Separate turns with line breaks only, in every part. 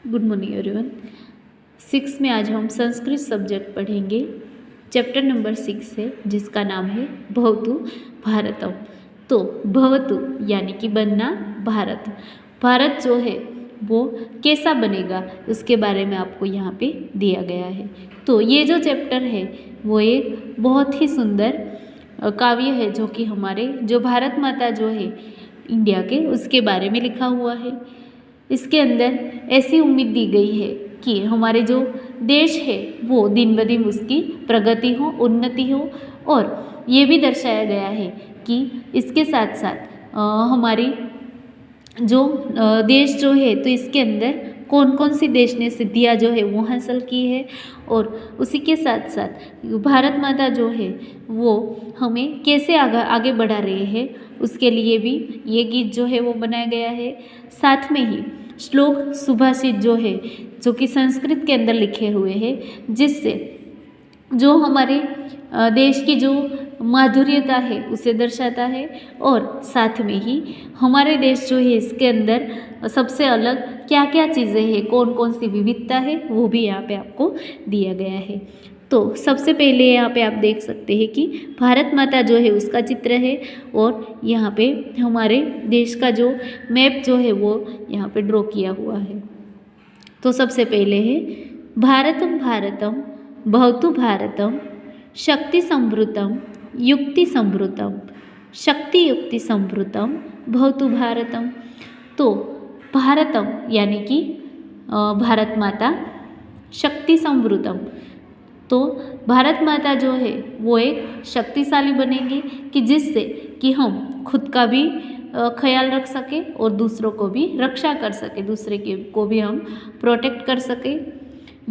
Good morning everyone. 6 में आज हम संस्कृत सब्जेक्ट पढ़ेंगे। चैप्टर नंबर 6 है जिसका नाम है भवतु भारतम। तो भवतु यानी कि बनना भारत। भारत जो है वो कैसा बनेगा उसके बारे में आपको यहाँ पे दिया गया है। तो ये जो चैप्टर है वो एक बहुत ही सुंदर काव्य है जो कि हमारे जो भारत माता जो है इंडिया के उसके बारे में लिखा हुआ है। इसके अंदर ऐसी उम्मीद दी गई है कि हमारे जो देश है वो दिन ब दिन उसकी प्रगति हो, उन्नति हो, और ये भी दर्शाया गया है कि इसके साथ साथ हमारी जो देश जो है तो इसके अंदर कौन कौन सी देश ने सिद्धियाँ जो है वो हासिल की है, और उसी के साथ साथ भारत माता जो है वो हमें कैसे आगे बढ़ा रहे हैं उसके लिए भी ये गीत जो है वो बनाया गया है। साथ में ही श्लोक सुभाषित जो है जो कि संस्कृत के अंदर लिखे हुए हैं, जिससे जो हमारे देश की जो माधुर्यता है उसे दर्शाता है, और साथ में ही हमारे देश जो है इसके अंदर सबसे अलग क्या क्या चीज़ें हैं, कौन कौन सी विविधता है वो भी यहाँ पे आपको दिया गया है। तो सबसे पहले यहाँ पे आप देख सकते हैं कि भारत माता जो है उसका चित्र है, और यहाँ पे हमारे देश का जो मैप जो है वो यहाँ पे ड्रॉ किया हुआ है। तो सबसे पहले है भारतम भारतम भवतु भारतम शक्ति संभृतम युक्ति संभृतम शक्ति युक्ति संभृतम भवतु भारतम। तो भारतम यानी कि भारत माता, शक्ति संभृतम तो भारत माता जो है वो एक शक्तिशाली बनेंगे कि जिससे कि हम खुद का भी ख्याल रख सके और दूसरों को भी रक्षा कर सके, दूसरे के को भी हम प्रोटेक्ट कर सके।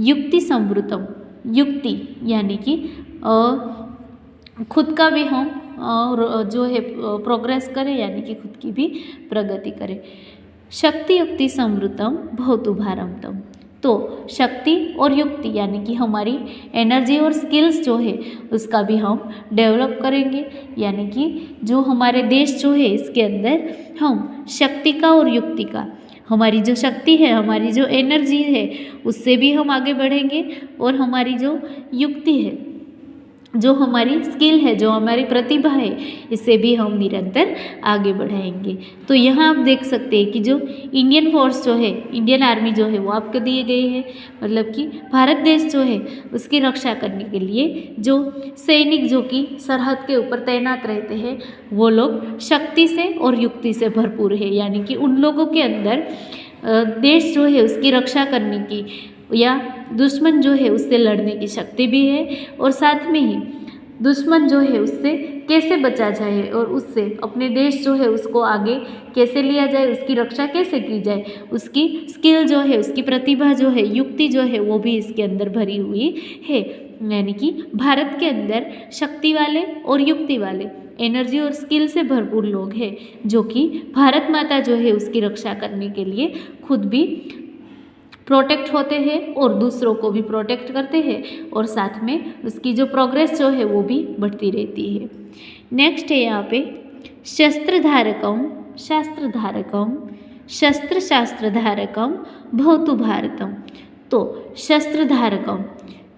युक्ति संभृतम, युक्ति यानी कि खुद का भी हम जो है प्रोग्रेस करें, यानी कि खुद की भी प्रगति करें। शक्ति युक्ति संभृतम भवतु भारतम। तो शक्ति और युक्ति यानी कि हमारी एनर्जी और स्किल्स जो है उसका भी हम डेवलप करेंगे, यानी कि जो हमारे देश जो है इसके अंदर हम शक्ति का और युक्ति का, हमारी जो शक्ति है, हमारी जो एनर्जी है उससे भी हम आगे बढ़ेंगे, और हमारी जो युक्ति है, जो हमारी स्किल है, जो हमारी प्रतिभा है, इससे भी हम निरंतर आगे बढ़ाएंगे। तो यहाँ आप देख सकते हैं कि जो इंडियन फोर्स जो है, इंडियन आर्मी जो है वो आपको दिए गए हैं, मतलब कि भारत देश जो है उसकी रक्षा करने के लिए जो सैनिक जो कि सरहद के ऊपर तैनात रहते हैं वो लोग शक्ति से और युक्ति से भरपूर है, यानी कि उन लोगों के अंदर देश जो है उसकी रक्षा करने की या दुश्मन जो है उससे लड़ने की शक्ति भी है, और साथ में ही दुश्मन जो है उससे कैसे बचा जाए और उससे अपने देश जो है उसको आगे कैसे लिया जाए, उसकी रक्षा कैसे की जाए, उसकी स्किल जो है, उसकी प्रतिभा जो है, युक्ति जो है वो भी इसके अंदर भरी हुई है। यानी कि भारत के अंदर शक्ति वाले और युक्ति वाले, एनर्जी और स्किल से भरपूर लोग हैं जो कि भारत माता जो है उसकी रक्षा करने के लिए खुद भी प्रोटेक्ट होते हैं और दूसरों को भी प्रोटेक्ट करते हैं, और साथ में उसकी जो प्रोग्रेस जो है वो भी बढ़ती रहती है। नेक्स्ट है यहाँ पे शस्त्र धारकम शास्त्र धारकम शस्त्र शास्त्र धारकम भवतु भारतम। तो शस्त्र धारकम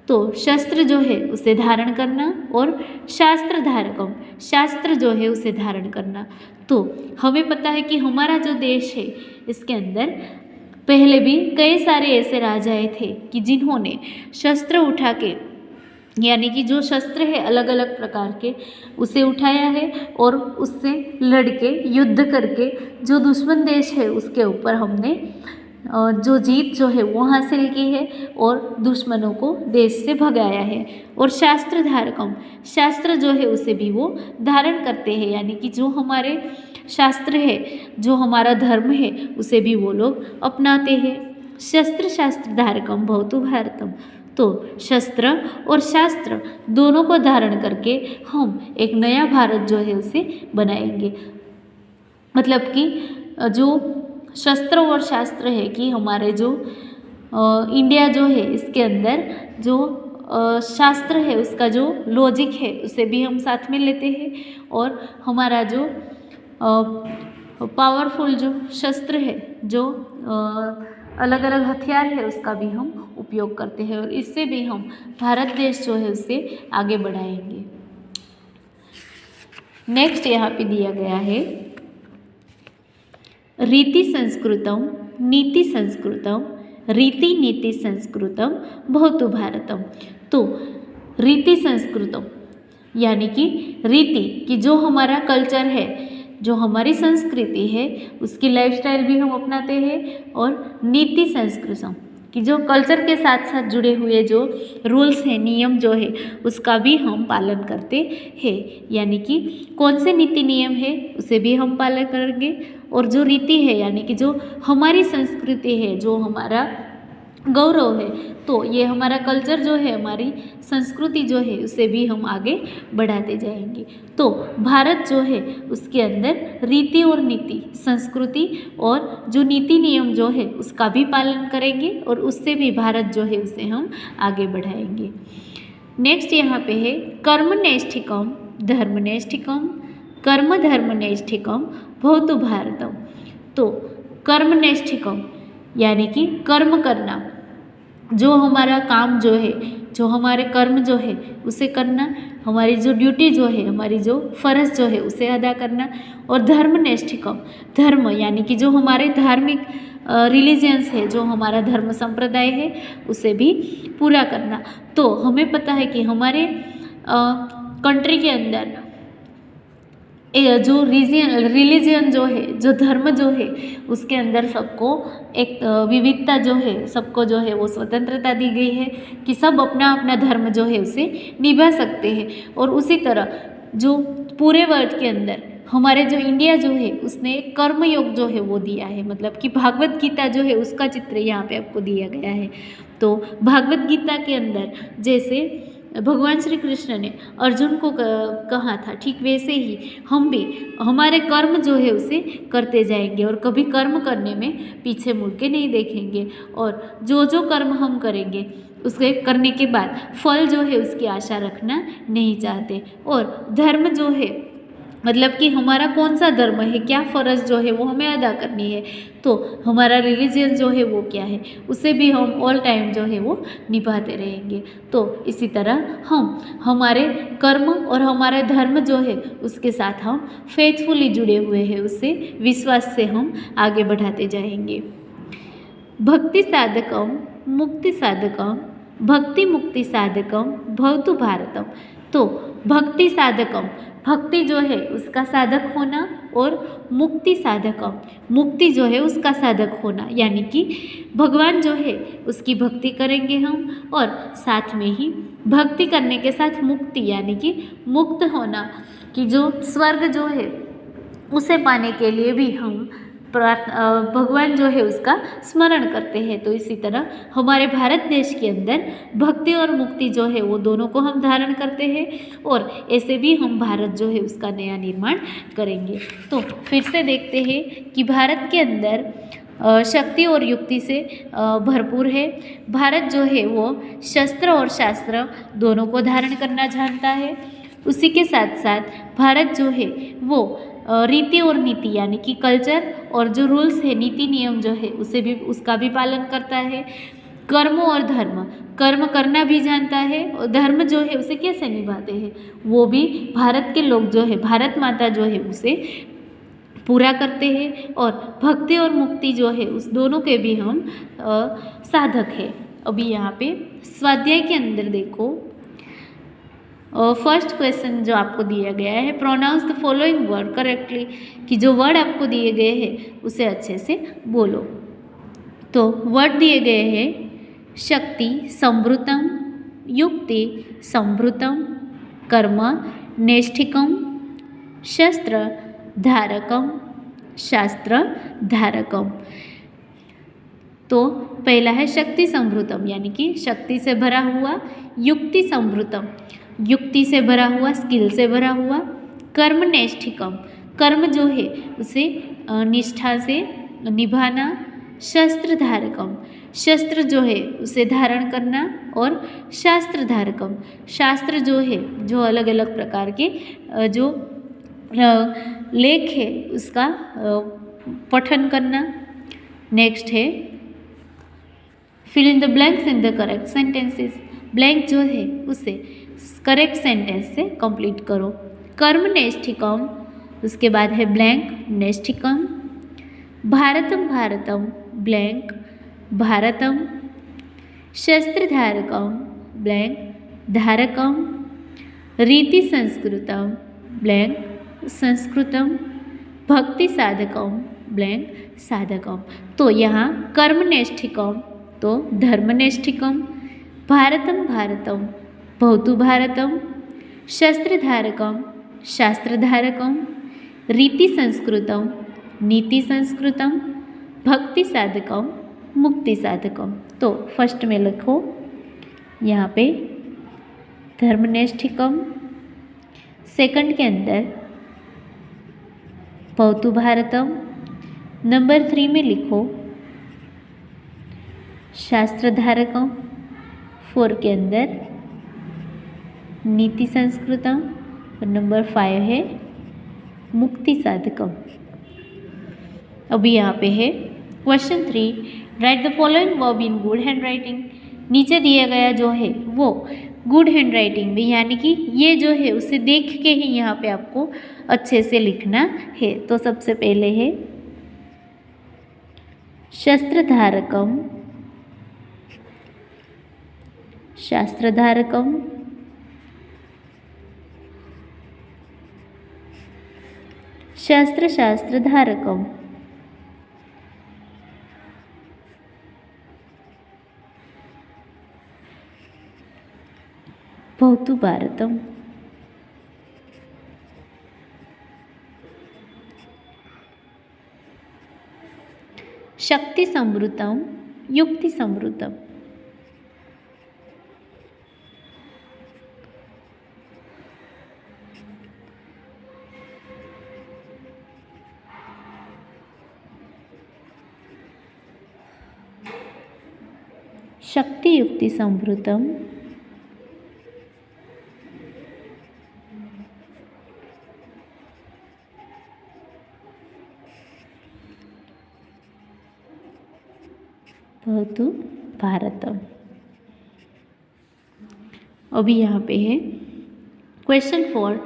तो शस्त्र जो है उसे धारण करना, और शास्त्र धारकम शास्त्र जो है उसे धारण करना। तो हमें पता है कि हमारा जो देश है इसके अंदर पहले भी कई सारे ऐसे राजाएं थे कि जिन्होंने शस्त्र उठा के, यानी कि जो शस्त्र है अलग अलग प्रकार के उसे उठाया है, और उससे लड़के युद्ध करके जो दुश्मन देश है उसके ऊपर हमने जो जीत जो है वो हासिल की है और दुश्मनों को देश से भगाया है। और शास्त्र धारकम शास्त्र जो है उसे भी वो धारण करते हैं, यानी कि जो हमारे शास्त्र है, जो हमारा धर्म है उसे भी वो लोग अपनाते हैं। शस्त्र शास्त्र धारकम भवतु भारतम। तो शस्त्र और शास्त्र दोनों को धारण करके हम एक नया भारत जो है उसे बनाएंगे। मतलब कि जो शस्त्र और शास्त्र है कि हमारे जो इंडिया जो है इसके अंदर जो शास्त्र है उसका जो लॉजिक है उसे भी हम साथ में लेते हैं, और हमारा जो पावरफुल जो शस्त्र है, जो अलग अलग हथियार है उसका भी हम उपयोग करते हैं और इससे भी हम भारत देश जो है उससे आगे बढ़ाएंगे। नेक्स्ट यहाँ पे दिया गया है रीति संस्कृतम नीति संस्कृतम रीति नीति संस्कृतम भवतु भारतम। तो रीति संस्कृतम यानी कि रीति कि जो हमारा कल्चर है, जो हमारी संस्कृति है, उसकी लाइफस्टाइल भी हम अपनाते हैं। और नीति संस्कृतम कि जो कल्चर के साथ साथ जुड़े हुए जो रूल्स हैं, नियम जो है, उसका भी हम पालन करते हैं। यानी कि कौन से नीति नियम है उसे भी हम पालन करेंगे। और जो रीति है यानी कि जो हमारी संस्कृति है, जो हमारा गौरव है, तो ये हमारा कल्चर जो है, हमारी संस्कृति जो है, उसे भी हम आगे बढ़ाते जाएंगे। तो भारत जो है उसके अंदर रीति और नीति, संस्कृति और जो नीति नियम जो है उसका भी पालन करेंगे और उससे भी भारत जो है उसे हम आगे बढ़ाएंगे। नेक्स्ट यहाँ पे है कर्मनेष्ठिकम धर्मनेष्ठिकम कर्म धर्मनेष्ठिकम भवतु भारतम। तो कर्मनेष्ठिकम यानी कि कर्म करना, जो हमारा काम जो है, जो हमारे कर्म जो है उसे करना, हमारी जो ड्यूटी जो है, हमारी जो फ़र्ज जो है उसे अदा करना। और धर्मनेष्ठिकम धर्म यानी कि जो हमारे धार्मिक रिलीजियंस है, जो हमारा धर्म संप्रदाय है, उसे भी पूरा करना। तो हमें पता है कि हमारे कंट्री के अंदर जो रिलीजियन जो है, जो धर्म जो है, उसके अंदर सबको एक विविधता जो है, सबको जो है वो स्वतंत्रता दी गई है कि सब अपना अपना धर्म जो है उसे निभा सकते हैं। और उसी तरह जो पूरे वर्ल्ड के अंदर हमारे जो इंडिया जो है उसने एक कर्मयोग जो है वो दिया है, मतलब कि भागवत गीता जो है उसका चित्र यहाँ पे आपको दिया गया है। तो भागवत गीता के अंदर जैसे भगवान श्री कृष्ण ने अर्जुन को कहा था, ठीक वैसे ही हम भी हमारे कर्म जो है उसे करते जाएंगे और कभी कर्म करने में पीछे मुड़ के नहीं देखेंगे। और जो जो कर्म हम करेंगे उसके करने के बाद फल जो है उसकी आशा रखना नहीं चाहते। और धर्म जो है मतलब कि हमारा कौन सा धर्म है, क्या फ़र्ज जो है वो हमें अदा करनी है, तो हमारा रिलीजन जो है वो क्या है, उसे भी हम ऑल टाइम जो है वो निभाते रहेंगे। तो इसी तरह हम हमारे कर्म और हमारे धर्म जो है उसके साथ हम फेथफुली जुड़े हुए हैं, उससे विश्वास से हम आगे बढ़ाते जाएंगे। भक्ति साधकम मुक्ति साधकम भक्ति मुक्ति साधकम भवतु भारतम। तो भक्ति साधकम भक्ति जो है उसका साधक होना और मुक्ति साधकम मुक्ति जो है उसका साधक होना, यानी कि भगवान जो है उसकी भक्ति करेंगे हम और साथ में ही भक्ति करने के साथ मुक्ति यानी कि मुक्त होना, कि जो स्वर्ग जो है उसे पाने के लिए भी हम भगवान जो है उसका स्मरण करते हैं। तो इसी तरह हमारे भारत देश के अंदर भक्ति और मुक्ति जो है वो दोनों को हम धारण करते हैं और ऐसे भी हम भारत जो है उसका नया निर्माण करेंगे। तो फिर से देखते हैं कि भारत के अंदर शक्ति और युक्ति से भरपूर है। भारत जो है वो शस्त्र और शास्त्र दोनों को धारण करना जानता है। उसी के साथ साथ भारत जो है वो रीति और नीति यानी कि कल्चर और जो रूल्स है, नीति नियम जो है उसे भी उसका भी पालन करता है। कर्म और धर्म, कर्म करना भी जानता है और धर्म जो है उसे कैसे निभाते हैं वो भी भारत के लोग जो है, भारत माता जो है उसे पूरा करते हैं। और भक्ति और मुक्ति जो है उस दोनों के भी हम साधक है। अभी यहाँ पे स्वाध्याय के अंदर देखो, फर्स्ट क्वेश्चन जो आपको दिया गया है, pronounce the following word correctly, कि जो वर्ड आपको दिए गए हैं उसे अच्छे से बोलो। तो वर्ड दिए गए हैं शक्ति संभृतम, युक्ति संभृतम, कर्म नेष्ठिकम, शस्त्र धारकम, शास्त्र धारकम। तो पहला है शक्ति संभृतम यानी कि शक्ति से भरा हुआ, युक्ति संभृतम युक्ति से भरा हुआ, स्किल से भरा हुआ, कर्म नेष्ठिकम कर्म जो है उसे निष्ठा से निभाना, शस्त्र धारकम शस्त्र जो है उसे धारण करना, और शास्त्र धारकम शास्त्र जो है जो अलग अलग प्रकार के जो लेख है उसका पठन करना। नेक्स्ट है fill in the blanks in the correct sentences, blank जो है उसे करेक्ट सेंटेंस से कंप्लीट करो। कर्म नेष्ठिकम, उसके बाद है ब्लैंक नेष्ठिकम। भारतम भारतम ब्लैंक भारतम। शस्त्रधारकम ब्लैंक धारकम। रीति संस्कृतम ब्लैंक संस्कृतम। भक्ति साधकम ब्लैंक साधकम। तो यहाँ कर्मनेष्ठिकम तो धर्मनेष्ठिकम। भारतम भारतम भवतु भारतम। शस्त्रधारकम शास्त्रधारकम। रीति संस्कृतम नीति संस्कृतम। भक्ति साधकम मुक्ति साधकम। तो फर्स्ट में लिखो यहाँ पे धर्मनेष्ठिकम, सेकंड के अंदर भवतु भारतम, नंबर 3 में लिखो शास्त्रधारकम, 4 के अंदर नीति संस्कृतम और नंबर 5 है मुक्ति साधकम। अभी यहाँ पे है question 3, right the following verb in good hand writing. नीचे दिया गया जो है वो गुड हैंड राइटिंग में, यानी कि ये जो है उसे देख के ही यहाँ पे आपको अच्छे से लिखना है। तो सबसे पहले है शस्त्रधारकम शास्त्रधारकम। शस्त्र शास्त्रधारकम। भवतु भारतम। शक्ति समृतम युक्ति समृतम। शक्ति युक्ति समृतम। भवतु भारतम। अभी यहाँ पे है question 4,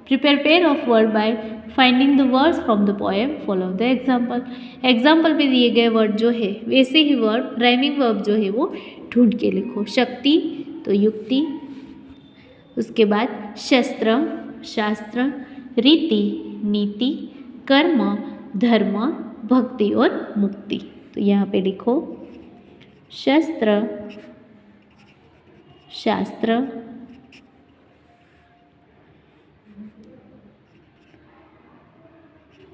prepare pair of word by finding the words from the poem, follow the example. Example पे दिए गए वर्ड जो है वैसे ही वर्ड राइमिंग वर्ब जो है वो ढूंढ के लिखो। शक्ति तो युक्ति, उसके बाद शस्त्र शास्त्र, रीति नीति, कर्म धर्म, भक्ति और मुक्ति। तो यहाँ पे लिखो शस्त्र शास्त्र,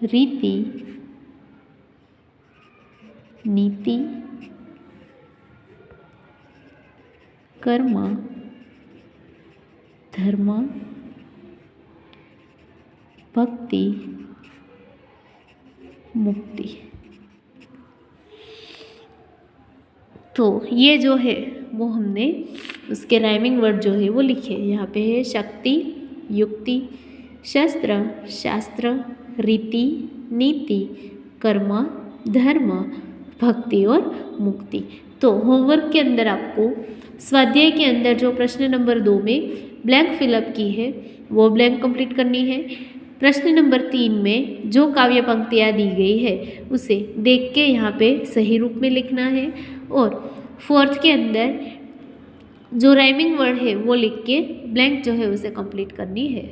रीति नीति, कर्म धर्म, भक्ति मुक्ति। तो ये जो है वो हमने उसके राइमिंग वर्ड जो है वो लिखे। यहाँ पे है शक्ति युक्ति, शस्त्र शास्त्र, रीति नीति, कर्म धर्म, भक्ति और मुक्ति। तो होमवर्क के अंदर आपको स्वाध्याय के अंदर जो प्रश्न नंबर 2 में ब्लैंक फिलअप की है वो ब्लैंक कंप्लीट करनी है। प्रश्न नंबर 3 में जो काव्य पंक्तियाँ दी गई है उसे देख के यहाँ पे सही रूप में लिखना है। और 4th के अंदर जो राइमिंग वर्ड है वो लिख के ब्लैंक जो है उसे कंप्लीट करनी है।